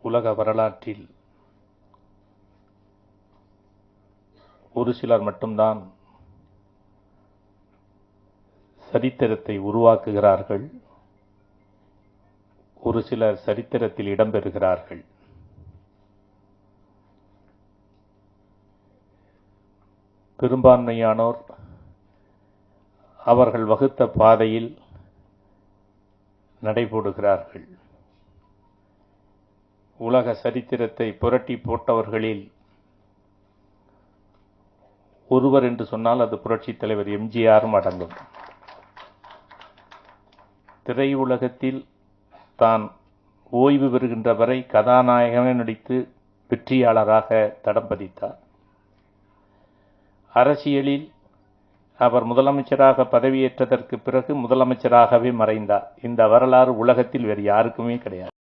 உலக வரலாற்றில் ஒரு சிலர் மட்டும்தான் சரித்திரத்தை உருவாக்குகிறார்கள், ஒரு சிலர் சரித்திரத்தில் இடம்பெறுகிறார்கள். பெரும்பான்மையானோர் அவர்கள் வகுத்த பாதையில் நடைபோடுகிறார்கள். உலக சரித்திரத்தை புரட்டி போட்டவர்களில் ஒருவர் என்று சொன்னால் அது புரட்சித் தலைவர் எம்ஜிஆரும் அடங்கும். திரையுலகத்தில் தான் ஓய்வு பெறுகின்ற வரை கதாநாயகனை நடித்து வெற்றியாளராக தடம் பதித்தார். அரசியலில் அவர் முதலமைச்சராக பதவியேற்றதற்கு பிறகு முதலமைச்சராகவே மறைந்தார். இந்த வரலாறு உலகத்தில் வேறு யாருக்குமே கிடையாது.